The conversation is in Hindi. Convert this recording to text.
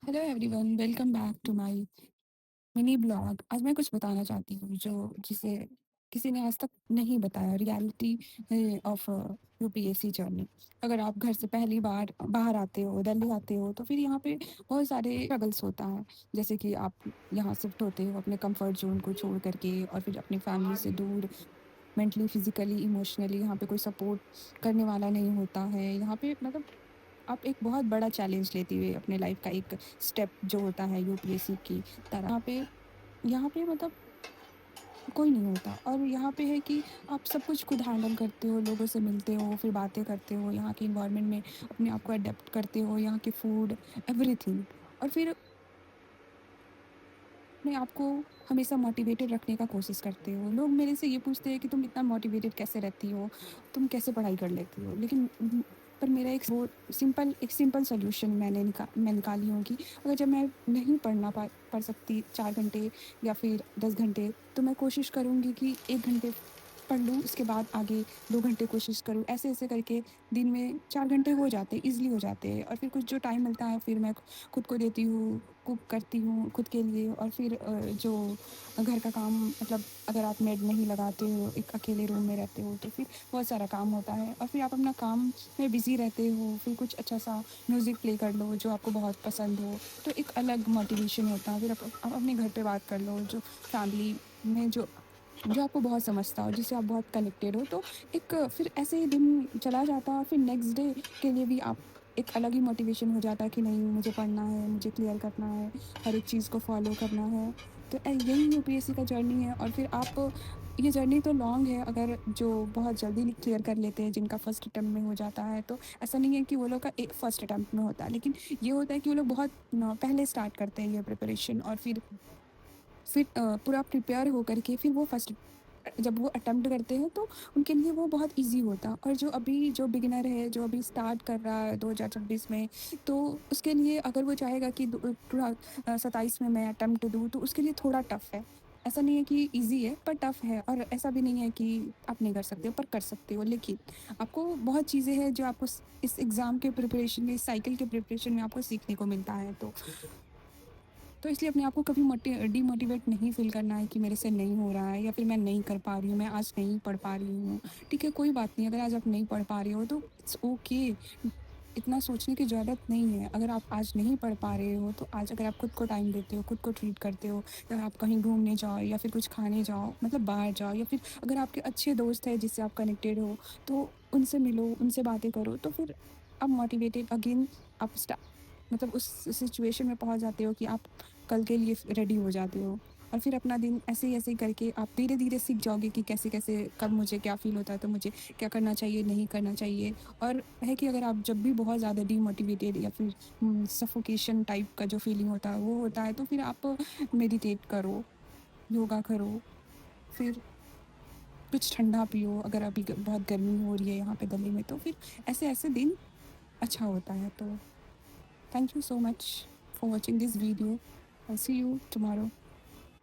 Hello everyone, welcome back to my mini blog. आज मैं कुछ बताना चाहती हूँ जो जिसे किसी ने आज तक नहीं बताया, रियलिटी ऑफ यूपीएससी जर्नी। अगर आप घर से पहली बार बाहर आते हो, दिल्ली आते हो, तो फिर यहाँ पे बहुत सारे स्ट्रगल्स होता है। जैसे कि आप यहाँ शिफ्ट होते हो अपने कंफर्ट जोन को छोड़ करके, और फिर अपनी फैमिली से दूर, मेंटली, फिजिकली, इमोशनली। यहाँ पे कोई सपोर्ट करने वाला नहीं होता है। यहाँ पे मतलब आप एक बहुत बड़ा चैलेंज लेते हुए अपने लाइफ का एक स्टेप जो होता है यूपीएससी की तरह। यहाँ पे मतलब कोई नहीं होता, और यहाँ पे है कि आप सब कुछ खुद हैंडल करते हो, लोगों से मिलते हो, फिर बातें करते हो, यहाँ के इन्वायरमेंट में अपने आप को अडेप्ट करते हो, यहाँ के फूड, एवरीथिंग। और फिर अपने आप को हमेशा मोटिवेटेड रखने का कोशिश करते हो। लोग मेरे से ये पूछते हैं कि तुम इतना मोटिवेटेड कैसे रहती हो, तुम कैसे पढ़ाई कर लेती हो। लेकिन पर मेरा एक सिंपल सॉल्यूशन मैं निकाली हूँ कि अगर जब मैं नहीं पढ़ सकती 4 घंटे या फिर 10 घंटे, तो मैं कोशिश करूँगी कि 1 घंटे पढ़ लूँ, उसके बाद आगे 2 घंटे कोशिश करूँ। ऐसे ऐसे करके दिन में 4 घंटे हो जाते, ईजिली हो जाते हैं। और फिर कुछ जो टाइम मिलता है फिर मैं खुद को देती हूँ, कुक करती हूँ खुद के लिए। और फिर जो घर का काम, मतलब अगर आप मेड नहीं लगाते हो, एक अकेले रूम में रहते हो, तो फिर बहुत सारा काम होता है। और फिर आप अपना काम में बिज़ी रहते हो, फिर कुछ अच्छा सा म्यूज़िक प्ले कर लो जो आपको बहुत पसंद हो, तो एक अलग मोटिवेशन होता है। फिर आप अपने घर पे बात कर लो, जो फैमिली में जो जो आपको बहुत समझता हो, जिससे आप बहुत कनेक्टेड हो, तो एक फिर ऐसे ही दिन चला जाता है। और फिर नेक्स्ट डे के लिए भी आप एक अलग ही मोटिवेशन हो जाता है कि नहीं, मुझे पढ़ना है, मुझे क्लियर करना है, हर एक चीज़ को फॉलो करना है। तो यही यूपीएससी का जर्नी है। और फिर आप ये जर्नी तो लॉन्ग है। अगर जो बहुत जल्दी क्लियर कर लेते हैं, जिनका फर्स्ट अटेम्प्ट में हो जाता है, तो ऐसा नहीं है कि वो लोग का एक फर्स्ट अटेम्प्ट में होता है। लेकिन ये होता है कि वो लोग बहुत पहले स्टार्ट करते हैं ये प्रिपरेशन। और फिर पूरा प्रिपेयर होकर के फिर वो फर्स्ट जब वो अटेम्प्ट करते हैं, तो उनके लिए वो बहुत ईज़ी होता। और जो बिगिनर है, जो अभी स्टार्ट कर रहा है 2026 में, तो उसके लिए अगर वो चाहेगा कि पूरा 27 में मैं अटेम्प्ट दूँ, तो उसके लिए थोड़ा टफ़ है। ऐसा नहीं है कि ईज़ी है, पर टफ़ है। और ऐसा भी नहीं है कि आप नहीं कर सकते हो, पर कर सकते हो। लेकिन आपको बहुत चीज़ें हैं जो आपको इस एग्ज़ाम के प्रिपरेशन में, इस साइकिल के प्रिपरेशन में आपको सीखने को मिलता है। तो इसलिए अपने आप को कभी डीमोटिवेट नहीं फ़ील करना है कि मेरे से नहीं हो रहा है, या फिर मैं नहीं कर पा रही हूँ, मैं आज नहीं पढ़ पा रही हूँ। ठीक है, कोई बात नहीं, अगर आज आप नहीं पढ़ पा रहे हो तो इट्स ओके। इतना सोचने की ज़रूरत नहीं है। अगर आप आज नहीं पढ़ पा रहे हो, तो आज अगर आप खुद को टाइम देते हो, खुद को ट्रीट करते हो, या आप कहीं घूमने जाओ, या फिर कुछ खाने जाओ, मतलब बाहर जाओ, या फिर अगर आपके अच्छे दोस्त हैं जिससे आप कनेक्टेड हो, तो उनसे मिलो, उनसे बातें करो, तो फिर आप मोटिवेटेड अगेन, आप मतलब उस सिचुएशन में पहुँच जाते हो कि आप कल के लिए रेडी हो जाते हो। और फिर अपना दिन ऐसे ही करके आप धीरे-धीरे सीख जाओगे कि कैसे-कैसे, कब मुझे क्या फ़ील होता है, तो मुझे क्या करना चाहिए, नहीं करना चाहिए। और है कि अगर आप जब भी बहुत ज़्यादा डीमोटिवेटेड या फिर सफोकेशन टाइप का जो फ़ीलिंग होता है, वो होता है, तो फिर आप मेडिटेट करो, योगा करो, फिर कुछ ठंडा पियो। अगर अभी बहुत गर्मी हो रही है यहाँ पे दिल्ली में, तो फिर ऐसे-ऐसे दिन अच्छा होता है। तो Thank you so much for watching this video. I'll see you tomorrow.